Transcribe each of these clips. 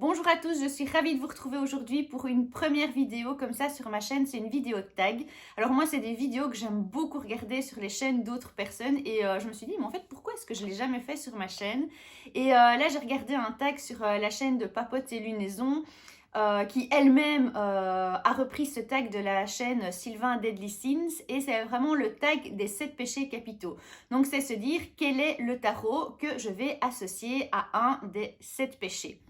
Bonjour à tous, je suis ravie de vous retrouver aujourd'hui pour une première vidéo comme ça sur ma chaîne, c'est une vidéo de tag. Alors moi c'est des vidéos que j'aime beaucoup regarder sur les chaînes d'autres personnes et je me suis dit mais en fait pourquoi est-ce que je ne l'ai jamais fait sur ma chaîne. Et là j'ai regardé un tag sur la chaîne de Papote et Lunaison qui elle-même a repris ce tag de la chaîne Sylvain Deadly Sins et c'est vraiment le tag des 7 péchés capitaux. Donc c'est se dire quel est le tarot que je vais associer à un des 7 péchés.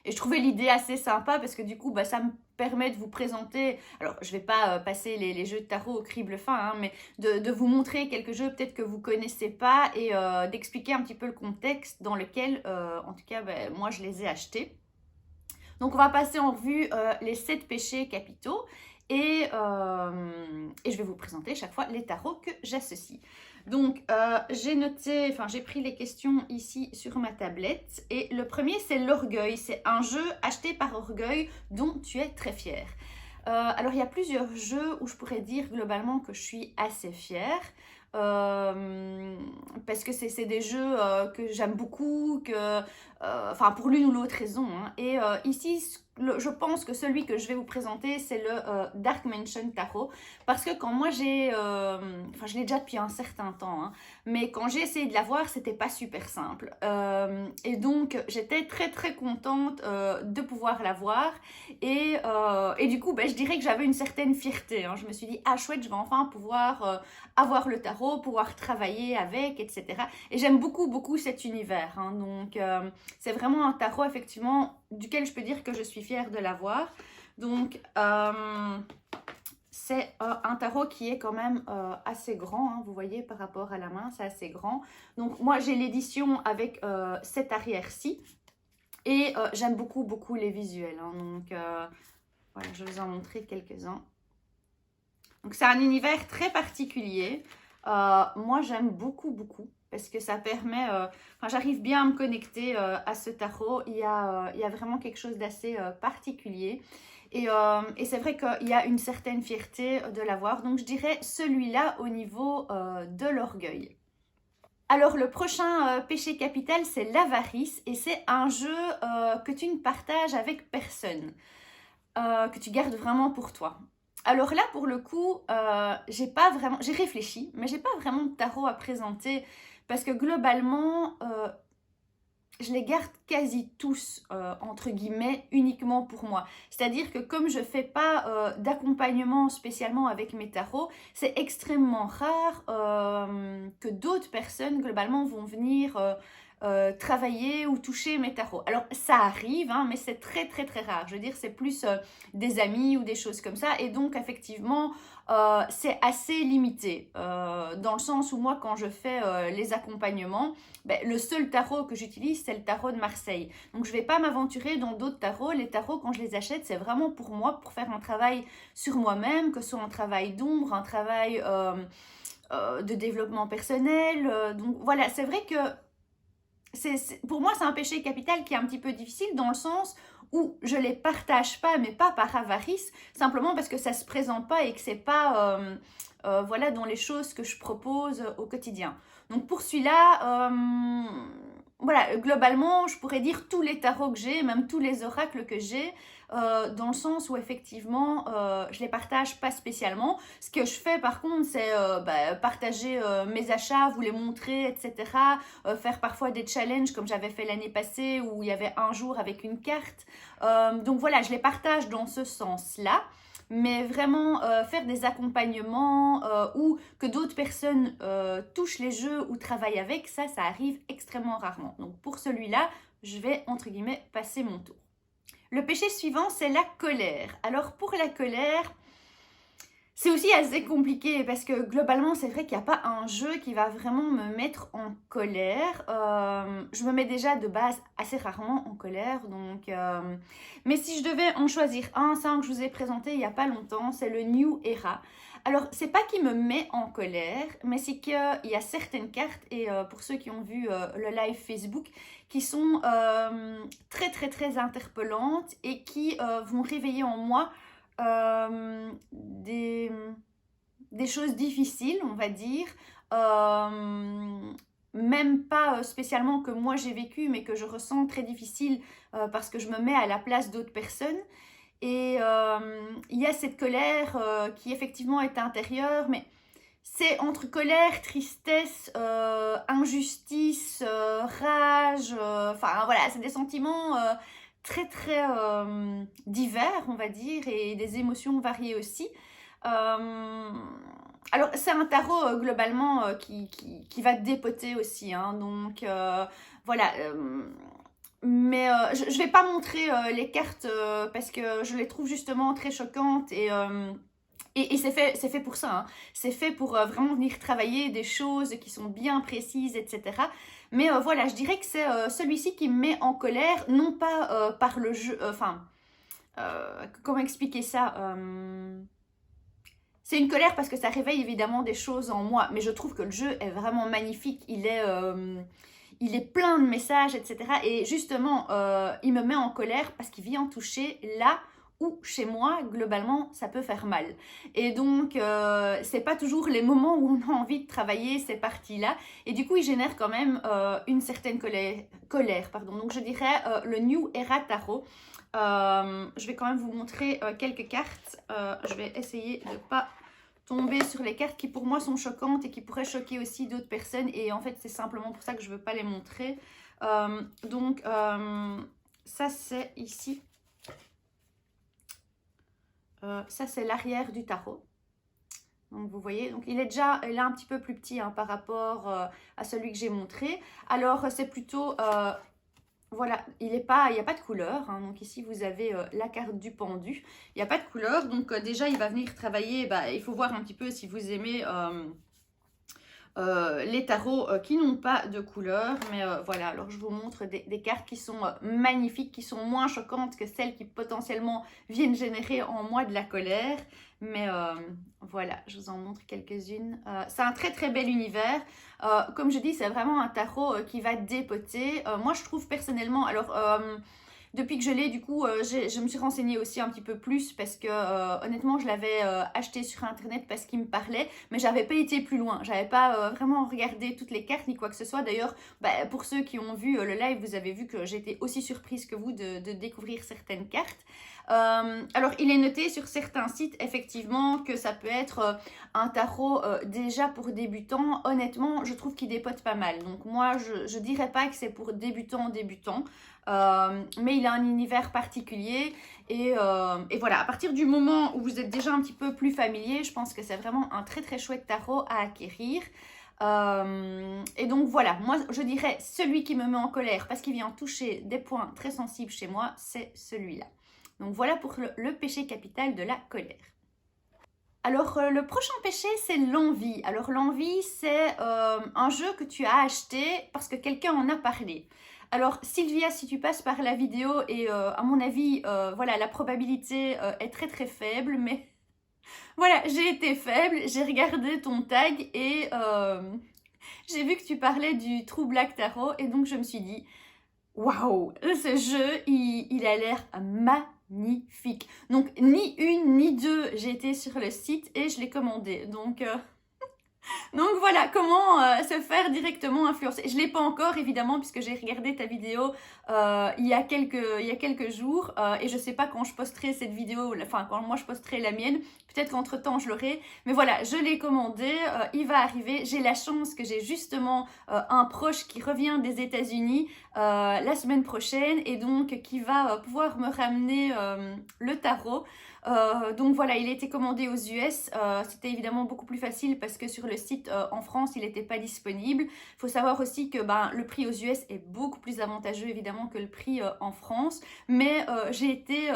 Et je trouvais l'idée assez sympa parce que du coup, ça me permet de vous présenter, alors je vais pas passer les jeux de tarot au crible fin, hein, mais de vous montrer quelques jeux peut-être que vous connaissez pas et d'expliquer un petit peu le contexte dans lequel, en tout cas, moi je les ai achetés. Donc on va passer en revue les 7 péchés capitaux et je vais vous présenter chaque fois les tarots que j'associe. Donc j'ai pris les questions ici sur ma tablette et le premier c'est l'orgueil, c'est un jeu acheté par orgueil dont tu es très fier. Alors il y a plusieurs jeux où je pourrais dire globalement que je suis assez fière. Parce que c'est des jeux que j'aime beaucoup, pour l'une ou l'autre raison. Hein. Et ici, je pense que celui que je vais vous présenter, c'est le Dark Mansion Tarot. Parce que quand moi je l'ai déjà depuis un certain temps, hein, mais quand j'ai essayé de l'avoir, c'était pas super simple. Et donc, j'étais très très contente de pouvoir l'avoir. Et du coup, je dirais que j'avais une certaine fierté. Hein. Je me suis dit, ah chouette, je vais enfin pouvoir avoir le tarot, pouvoir travailler avec, etc. Et j'aime beaucoup, beaucoup cet univers. Hein. Donc, c'est vraiment un tarot, effectivement, duquel je peux dire que je suis fière de l'avoir. Donc, c'est un tarot qui est quand même assez grand. Hein. Vous voyez, par rapport à la main, c'est assez grand. Donc, moi, j'ai l'édition avec cette arrière-ci. Et j'aime beaucoup, beaucoup les visuels. Hein. Donc, voilà, je vais vous en montrer quelques-uns. Donc c'est un univers très particulier. Moi j'aime beaucoup beaucoup parce que ça permet, j'arrive bien à me connecter à ce tarot. Il y a vraiment quelque chose d'assez particulier. Et c'est vrai qu'il y a une certaine fierté de l'avoir. Donc je dirais celui-là au niveau de l'orgueil. Alors le prochain péché capital c'est l'avarice et c'est un jeu que tu ne partages avec personne. Que tu gardes vraiment pour toi. Alors là, pour le coup, j'ai réfléchi, mais j'ai pas vraiment de tarot à présenter parce que globalement, je les garde quasi tous, entre guillemets, uniquement pour moi. C'est-à-dire que comme je fais pas d'accompagnement spécialement avec mes tarots, c'est extrêmement rare que d'autres personnes, globalement, vont venir travailler ou toucher mes tarots. Alors ça arrive, hein, mais c'est très très très rare. Je veux dire, c'est plus des amis ou des choses comme ça. Et donc effectivement, c'est assez limité. Dans le sens où moi, quand je fais les accompagnements, le seul tarot que j'utilise, c'est le tarot de Marseille. Donc je ne vais pas m'aventurer dans d'autres tarots. Les tarots, quand je les achète, c'est vraiment pour moi, pour faire un travail sur moi-même, que ce soit un travail d'ombre, un travail de développement personnel. Donc voilà, c'est vrai que pour moi, c'est un péché capital qui est un petit peu difficile dans le sens où je les partage pas, mais pas par avarice, simplement parce que ça se présente pas et que c'est pas voilà, dans les choses que je propose au quotidien. Donc pour celui-là, voilà, globalement, je pourrais dire tous les tarots que j'ai, même tous les oracles que j'ai, dans le sens où effectivement, je les partage pas spécialement. Ce que je fais par contre, c'est partager mes achats, vous les montrer, etc. Faire parfois des challenges comme j'avais fait l'année passée où il y avait un jour avec une carte. Donc voilà, je les partage dans ce sens-là. Mais vraiment faire des accompagnements ou que d'autres personnes touchent les jeux ou travaillent avec, ça arrive extrêmement rarement. Donc pour celui-là, je vais entre guillemets passer mon tour. Le péché suivant, c'est la colère. Alors pour la colère, c'est aussi assez compliqué parce que globalement, c'est vrai qu'il n'y a pas un jeu qui va vraiment me mettre en colère. Je me mets déjà de base assez rarement en colère. Donc, mais si je devais en choisir un, c'est un que je vous ai présenté il n'y a pas longtemps, c'est le New Era. Alors, c'est pas qu'il me met en colère, mais c'est qu'il y a certaines cartes, et pour ceux qui ont vu le live Facebook, qui sont très très très interpellantes et qui vont réveiller en moi des choses difficiles, on va dire, même pas spécialement que moi j'ai vécu, mais que je ressens très difficile parce que je me mets à la place d'autres personnes. Et il y a cette colère qui effectivement est intérieure, mais c'est entre colère, tristesse, injustice, rage, enfin voilà, c'est des sentiments très très divers, on va dire, et des émotions variées aussi. Alors c'est un tarot globalement qui va dépoter aussi, hein, donc voilà. Mais je ne vais pas montrer les cartes parce que je les trouve justement très choquantes et c'est fait pour ça, hein. C'est fait pour vraiment venir travailler des choses qui sont bien précises, etc. Mais voilà, je dirais que c'est celui-ci qui me met en colère, non pas par le jeu, comment expliquer ça C'est une colère parce que ça réveille évidemment des choses en moi, mais je trouve que le jeu est vraiment magnifique, il est plein de messages, etc. Et justement, il me met en colère parce qu'il vient toucher là où chez moi, globalement, ça peut faire mal. Et donc, c'est pas toujours les moments où on a envie de travailler ces parties-là. Et du coup, il génère quand même une certaine colère, pardon. Donc, je dirais le New Era Tarot. Je vais quand même vous montrer quelques cartes. Je vais essayer de ne pas tomber sur les cartes qui pour moi sont choquantes et qui pourraient choquer aussi d'autres personnes. Et en fait, c'est simplement pour ça que je ne veux pas les montrer. Donc, ça c'est ici. Ça c'est l'arrière du tarot. Donc vous voyez, donc il est déjà là un petit peu plus petit hein, par rapport à celui que j'ai montré. Alors c'est plutôt, voilà, il n'y a pas de couleur. Hein, donc ici vous avez la carte du pendu. Il n'y a pas de couleur, donc déjà il va venir travailler. Bah, il faut voir un petit peu si vous aimez les tarots qui n'ont pas de couleur, mais voilà, alors je vous montre des cartes qui sont magnifiques, qui sont moins choquantes que celles qui potentiellement viennent générer en moi de la colère, mais voilà, je vous en montre quelques-unes. C'est un très très bel univers, comme je dis, c'est vraiment un tarot qui va dépoter. Moi je trouve personnellement, alors depuis que je l'ai, du coup, je me suis renseignée aussi un petit peu plus parce que honnêtement, je l'avais acheté sur internet parce qu'il me parlait, mais j'avais pas été plus loin. J'avais pas vraiment regardé toutes les cartes ni quoi que ce soit. D'ailleurs, bah, pour ceux qui ont vu le live, vous avez vu que j'étais aussi surprise que vous de découvrir certaines cartes. Alors, il est noté sur certains sites, effectivement, que ça peut être un tarot déjà pour débutants. Honnêtement, je trouve qu'il dépote pas mal. Donc, moi, je dirais pas que c'est pour débutants. Mais il a un univers particulier et voilà, à partir du moment où vous êtes déjà un petit peu plus familier, je pense que c'est vraiment un très très chouette tarot à acquérir. Et donc voilà, moi je dirais celui qui me met en colère parce qu'il vient toucher des points très sensibles chez moi, c'est celui-là. Donc voilà pour le péché capital de la colère. Alors le prochain péché c'est l'envie. Alors l'envie c'est un jeu que tu as acheté parce que quelqu'un en a parlé. Alors Sylvia, si tu passes par la vidéo et à mon avis, voilà, la probabilité est très très faible, mais voilà, j'ai été faible, j'ai regardé ton tag et j'ai vu que tu parlais du True Black Tarot et donc je me suis dit, waouh, ce jeu, il a l'air magnifique. Donc ni une ni deux, j'ai été sur le site et je l'ai commandé. Donc voilà, comment se faire directement influencer. Je ne l'ai pas encore évidemment puisque j'ai regardé ta vidéo il y a quelques jours et je ne sais pas quand je posterai cette vidéo, enfin quand moi je posterai la mienne, peut-être qu'entre temps je l'aurai. Mais voilà, je l'ai commandé, il va arriver. J'ai la chance que j'ai justement un proche qui revient des États-Unis la semaine prochaine et donc qui va pouvoir me ramener le tarot. Donc voilà, il a été commandé aux US, c'était évidemment beaucoup plus facile parce que sur le site en France, il n'était pas disponible. Il faut savoir aussi que le prix aux US est beaucoup plus avantageux évidemment que le prix en France, mais j'ai été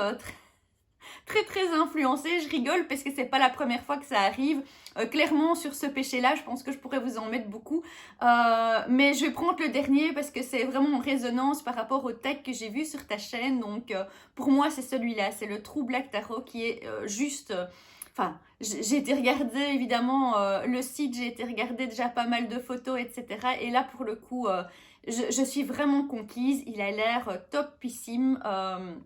très influencée. Je rigole parce que c'est pas la première fois que ça arrive. Clairement sur ce péché là je pense que je pourrais vous en mettre beaucoup, mais je vais prendre le dernier parce que c'est vraiment en résonance par rapport au tag que j'ai vu sur ta chaîne. Donc pour moi c'est celui-là, c'est le True Black Tarot qui est juste enfin j'ai été regarder évidemment le site, j'ai été regarder déjà pas mal de photos, etc. Et là pour le coup je suis vraiment conquise, il a l'air topissime,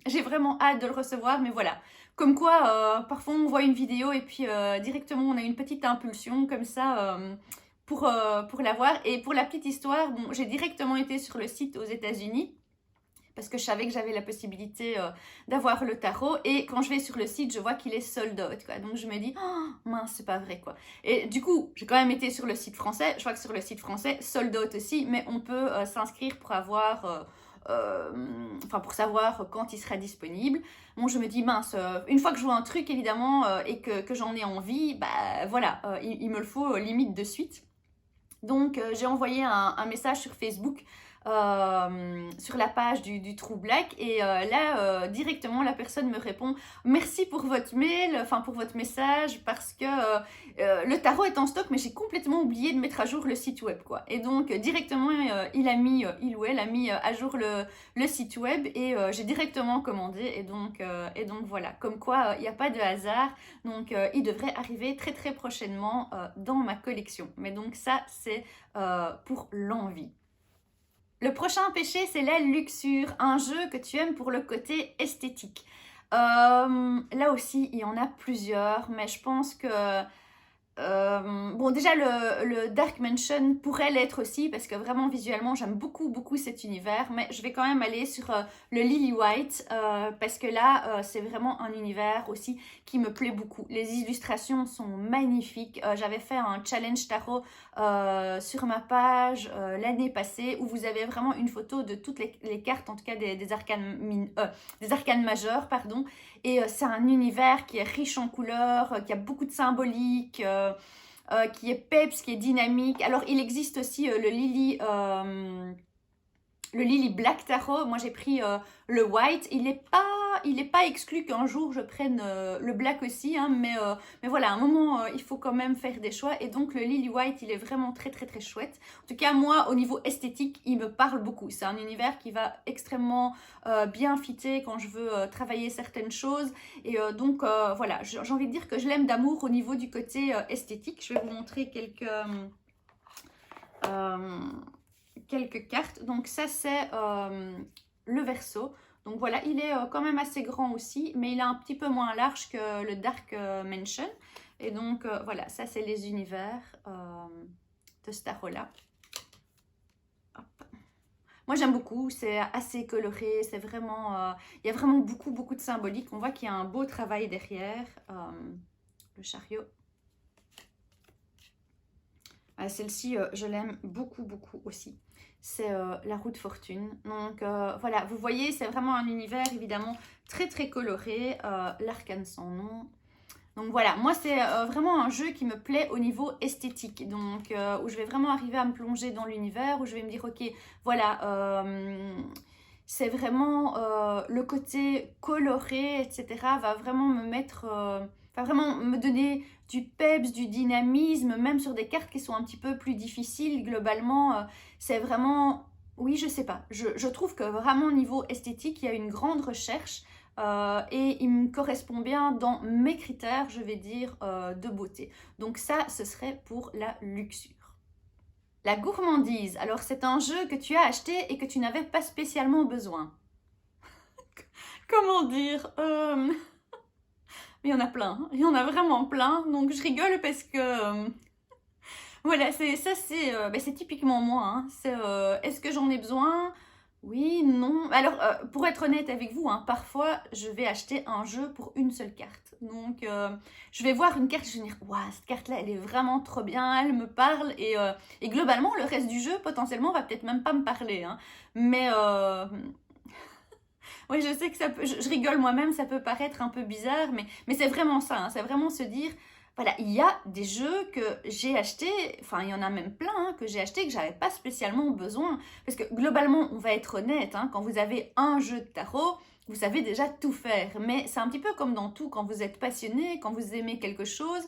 j'ai vraiment hâte de le recevoir. Mais voilà, comme quoi parfois on voit une vidéo et puis directement on a une petite impulsion comme ça, pour l'avoir. Et pour la petite histoire, bon, j'ai directement été sur le site aux États-Unis parce que je savais que j'avais la possibilité d'avoir le tarot. Et quand je vais sur le site, je vois qu'il est sold out, quoi. Donc je me dis, oh, mince, c'est pas vrai, quoi. Et du coup, j'ai quand même été sur le site français. Je vois que sur le site français, sold out aussi, mais on peut s'inscrire pour avoir... pour savoir quand il sera disponible. Bon, je me dis, mince, une fois que je vois un truc, évidemment, et que j'en ai envie, bah voilà, il me le faut limite de suite. Donc, j'ai envoyé un message sur Facebook sur la page du True Black et là directement la personne me répond merci pour votre mail, enfin pour votre message parce que le tarot est en stock mais j'ai complètement oublié de mettre à jour le site web quoi. Et donc directement il ou elle a mis à jour le site web et j'ai directement commandé et donc voilà, comme quoi il n'y a pas de hasard, donc il devrait arriver très très prochainement dans ma collection. Mais donc ça c'est pour l'envie. Le prochain péché, c'est la luxure, un jeu que tu aimes pour le côté esthétique. Là aussi, il y en a plusieurs, mais je pense que... bon, déjà, le Dark Mansion pourrait l'être aussi, parce que vraiment, visuellement, j'aime beaucoup, beaucoup cet univers, mais je vais quand même aller sur le Lily White, parce que là, c'est vraiment un univers aussi qui me plaît beaucoup. Les illustrations sont magnifiques. J'avais fait un challenge tarot sur ma page l'année passée, où vous avez vraiment une photo de toutes les cartes, en tout cas des arcanes majeures, pardon, et c'est un univers qui est riche en couleurs, qui a beaucoup de symbolique, qui est peps, qui est dynamique. Alors, il existe aussi le Lily Black Tarot. Moi, j'ai pris le White. Il est pas exclu qu'un jour, je prenne le Black aussi. Hein, mais voilà, à un moment, il faut quand même faire des choix. Et donc, le Lily White, il est vraiment très, très, très chouette. En tout cas, moi, au niveau esthétique, il me parle beaucoup. C'est un univers qui va extrêmement bien fitter quand je veux travailler certaines choses. Et donc, voilà, j'ai envie de dire que je l'aime d'amour au niveau du côté esthétique. Je vais vous montrer quelques cartes. Donc ça c'est le Verseau. Donc voilà, il est quand même assez grand aussi, mais il est un petit peu moins large que le Dark Mansion. Et donc voilà, ça c'est les univers de ce tarot-là. Moi j'aime beaucoup, c'est assez coloré, c'est vraiment... il y a vraiment beaucoup, beaucoup de symbolique. On voit qu'il y a un beau travail derrière. Le chariot. Celle-ci, je l'aime beaucoup, beaucoup aussi. C'est la roue de fortune. Donc voilà, vous voyez, c'est vraiment un univers évidemment très très coloré. L'arcane sans nom. Donc voilà, moi c'est vraiment un jeu qui me plaît au niveau esthétique. Donc où je vais vraiment arriver à me plonger dans l'univers, où je vais me dire ok, voilà, c'est vraiment le côté coloré, etc. va vraiment me mettre... va vraiment me donner du peps, du dynamisme, même sur des cartes qui sont un petit peu plus difficiles. Globalement, c'est vraiment... Oui, je sais pas. Je trouve que vraiment au niveau esthétique, il y a une grande recherche et il me correspond bien dans mes critères, je vais dire, de beauté. Donc ça, ce serait pour la luxure. La gourmandise. Alors, c'est un jeu que tu as acheté et que tu n'avais pas spécialement besoin. Comment dire Il y en a plein, hein. Il y en a vraiment plein, donc je rigole parce que voilà, c'est typiquement moi, hein. C'est est-ce que j'en ai besoin? Oui, non. Alors, pour être honnête avec vous, hein, parfois je vais acheter un jeu pour une seule carte. Donc, je vais voir une carte, je vais me dire, waouh, cette carte-là, elle est vraiment trop bien, elle me parle. Et globalement, le reste du jeu, potentiellement, va peut-être même pas me parler. Hein. Mais oui, je sais que ça peut, je rigole moi-même, ça peut paraître un peu bizarre, mais c'est vraiment ça, hein, c'est vraiment se dire, voilà, il y a des jeux que j'ai achetés, enfin il y en a même plein hein, que j'ai achetés que j'avais pas spécialement besoin, parce que globalement, on va être honnête, hein, quand vous avez un jeu de tarot, vous savez déjà tout faire, mais c'est un petit peu comme dans tout, quand vous êtes passionné, quand vous aimez quelque chose,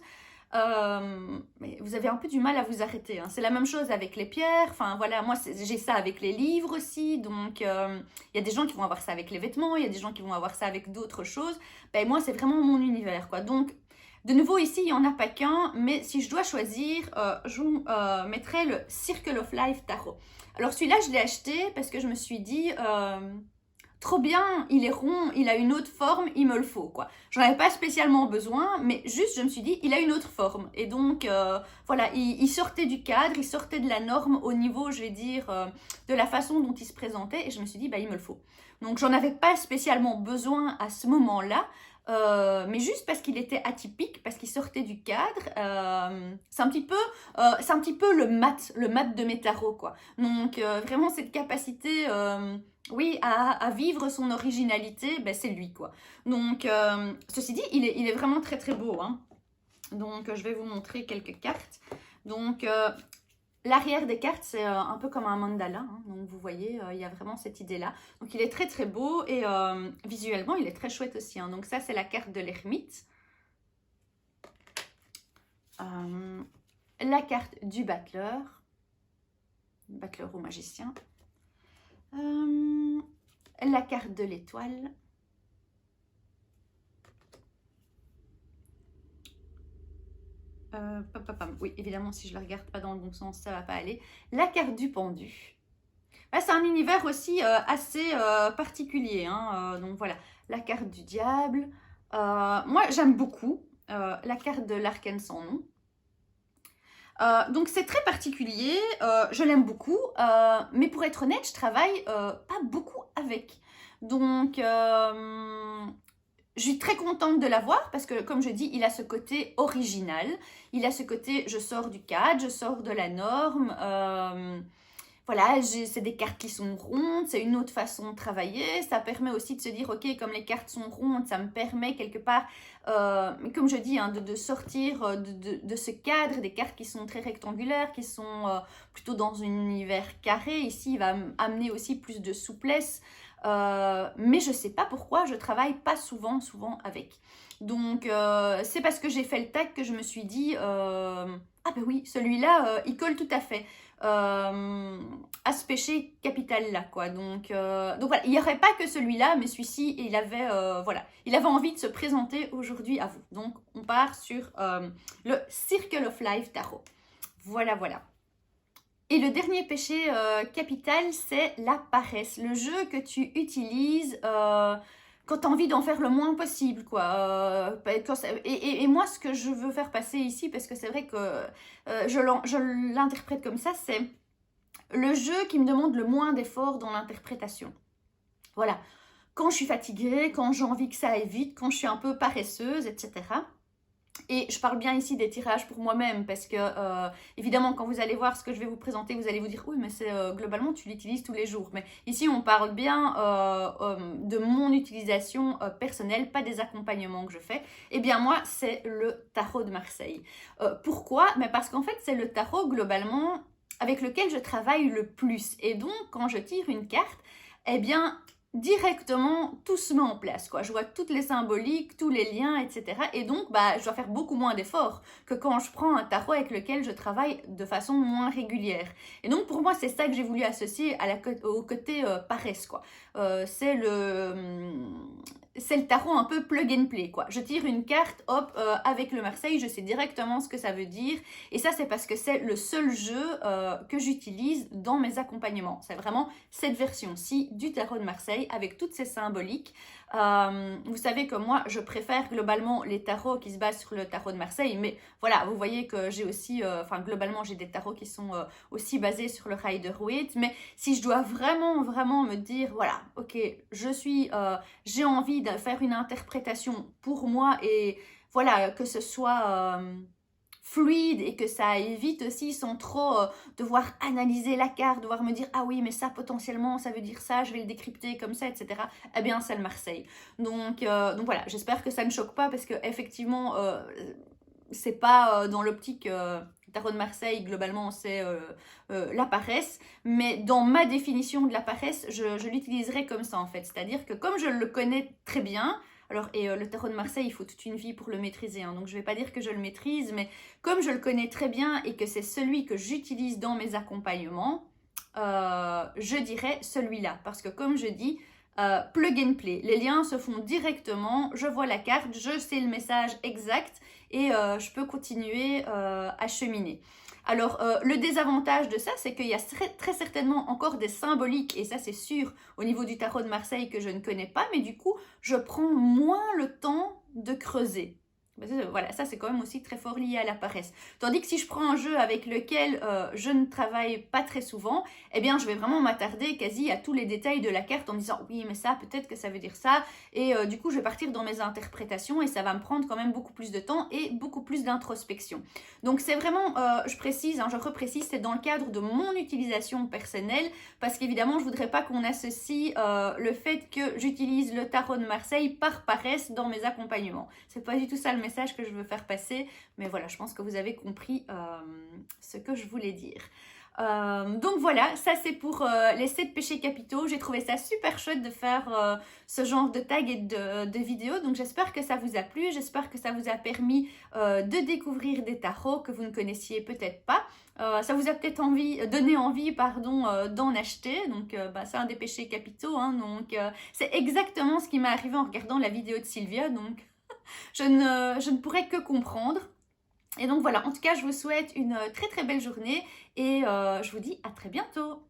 mais vous avez un peu du mal à vous arrêter. Hein. C'est la même chose avec les pierres. Enfin voilà, moi j'ai ça avec les livres aussi. Donc il y a des gens qui vont avoir ça avec les vêtements, il y a des gens qui vont avoir ça avec d'autres choses. Ben, moi c'est vraiment mon univers quoi. Donc de nouveau ici il n'y en a pas qu'un, mais si je dois choisir, je vous mettrai le Circle of Life Tarot. Alors celui-là je l'ai acheté parce que je me suis dit... trop bien, il est rond, il a une autre forme, il me le faut, quoi. J'en avais pas spécialement besoin, mais juste, je me suis dit, il a une autre forme. Et donc, voilà, il sortait du cadre, il sortait de la norme au niveau, je vais dire, de la façon dont il se présentait. Et je me suis dit, bah, il me le faut. Donc, j'en avais pas spécialement besoin à ce moment-là. Mais juste parce qu'il était atypique, parce qu'il sortait du cadre, c'est un petit peu le mat de mes tarots, quoi. Donc vraiment cette capacité, oui, à vivre son originalité, ben, c'est lui, quoi. Donc ceci dit, il est vraiment très très beau, hein. Donc je vais vous montrer quelques cartes. Donc l'arrière des cartes, c'est un peu comme un mandala, hein. Donc vous voyez, il y a vraiment cette idée-là. Donc il est très très beau et visuellement, il est très chouette aussi, hein. Donc ça, c'est la carte de l'ermite. La carte du battleur ou magicien. La carte de l'étoile. Oui, évidemment, si je la regarde pas dans le bon sens, ça va pas aller. La carte du pendu. Là, c'est un univers aussi assez particulier, hein. Donc voilà, la carte du diable. Moi, j'aime beaucoup la carte de l'arcane sans nom. Donc c'est très particulier, je l'aime beaucoup, mais pour être honnête, je travaille pas beaucoup avec. Donc je suis très contente de l'avoir parce que, comme je dis, il a ce côté original. Il a ce côté, je sors du cadre, je sors de la norme. Voilà, c'est des cartes qui sont rondes, c'est une autre façon de travailler. Ça permet aussi de se dire, ok, comme les cartes sont rondes, ça me permet quelque part, comme je dis, hein, de sortir de ce cadre, des cartes qui sont très rectangulaires, qui sont plutôt dans un univers carré. Ici, il va amener aussi plus de souplesse. Mais je sais pas pourquoi je travaille pas souvent avec. Donc c'est parce que j'ai fait le tag que je me suis dit ah ben oui, celui-là il colle tout à fait à ce péché capital là, quoi. Donc voilà, il n'y aurait pas que celui-là, mais celui-ci il avait voilà, il avait envie de se présenter aujourd'hui à vous. Donc on part sur le Circle of Life Tarot. Voilà. Et le dernier péché capital, c'est la paresse. Le jeu que tu utilises quand tu as envie d'en faire le moins possible, quoi. Et moi, ce que je veux faire passer ici, parce que c'est vrai que je l'interprète comme ça, c'est le jeu qui me demande le moins d'efforts dans l'interprétation. Voilà. Quand je suis fatiguée, quand j'ai envie que ça aille vite, quand je suis un peu paresseuse, etc. Et je parle bien ici des tirages pour moi-même parce que, évidemment, quand vous allez voir ce que je vais vous présenter, vous allez vous dire « Oui, mais c'est globalement, tu l'utilises tous les jours. » Mais ici, on parle bien de mon utilisation personnelle, pas des accompagnements que je fais. Eh bien, moi, c'est le tarot de Marseille. Pourquoi? Mais parce qu'en fait, c'est le tarot, globalement, avec lequel je travaille le plus. Et donc, quand je tire une carte, eh bien, directement tout se met en place, quoi. Je vois toutes les symboliques, tous les liens, etc. Et donc, je dois faire beaucoup moins d'efforts que quand je prends un tarot avec lequel je travaille de façon moins régulière. Et donc, pour moi, c'est ça que j'ai voulu associer au côté paresse, quoi. C'est le tarot un peu plug and play, quoi. Je tire une carte, hop, avec le Marseille, je sais directement ce que ça veut dire. Et ça, c'est parce que c'est le seul jeu que j'utilise dans mes accompagnements. C'est vraiment cette version-ci du tarot de Marseille avec toutes ces symboliques. Vous savez que moi, je préfère globalement les tarots qui se basent sur le tarot de Marseille. Mais voilà, vous voyez que j'ai aussi, globalement, j'ai des tarots qui sont aussi basés sur le Rider-Waite. Mais si je dois vraiment me dire, voilà, ok, j'ai envie de faire une interprétation pour moi et voilà, que ce soit fluide et que ça aille vite aussi sans trop devoir analyser la carte, devoir me dire ah oui mais ça potentiellement ça veut dire ça, je vais le décrypter comme ça, etc. Eh bien c'est le Marseille. Donc voilà, j'espère que ça ne choque pas parce que effectivement c'est pas dans l'optique tarot de Marseille, globalement c'est la paresse, mais dans ma définition de la paresse, je l'utiliserai comme ça en fait, c'est-à-dire que comme je le connais très bien, alors le tarot de Marseille, il faut toute une vie pour le maîtriser, hein, donc je ne vais pas dire que je le maîtrise, mais comme je le connais très bien et que c'est celui que j'utilise dans mes accompagnements, je dirais celui-là, parce que comme je dis, plug and play, les liens se font directement, je vois la carte, je sais le message exact et je peux continuer à cheminer. Alors, le désavantage de ça, c'est qu'il y a très certainement encore des symboliques, et ça c'est sûr, au niveau du tarot de Marseille que je ne connais pas, mais du coup, je prends moins le temps de creuser. Voilà, ça c'est quand même aussi très fort lié à la paresse. Tandis que si je prends un jeu avec lequel je ne travaille pas très souvent, eh bien je vais vraiment m'attarder quasi à tous les détails de la carte en me disant oui mais ça peut-être que ça veut dire ça, et du coup je vais partir dans mes interprétations et ça va me prendre quand même beaucoup plus de temps et beaucoup plus d'introspection. Donc c'est vraiment, je précise, je reprécise, c'est dans le cadre de mon utilisation personnelle, parce qu'évidemment je voudrais pas qu'on associe le fait que j'utilise le tarot de Marseille par paresse dans mes accompagnements. C'est pas du tout ça le message que je veux faire passer, mais voilà, je pense que vous avez compris ce que je voulais dire. Donc voilà, ça c'est pour les 7 péchés capitaux. J'ai trouvé ça super chouette de faire ce genre de tag et de vidéos. Donc j'espère que ça vous a plu, j'espère que ça vous a permis de découvrir des tarots que vous ne connaissiez peut-être pas. Ça vous a peut-être donné envie d'en acheter. Donc c'est un des péchés capitaux. Donc c'est exactement ce qui m'est arrivé en regardant la vidéo de Sylvia. Donc je ne pourrais que comprendre. Et donc voilà, en tout cas, je vous souhaite une très très belle journée et je vous dis à très bientôt.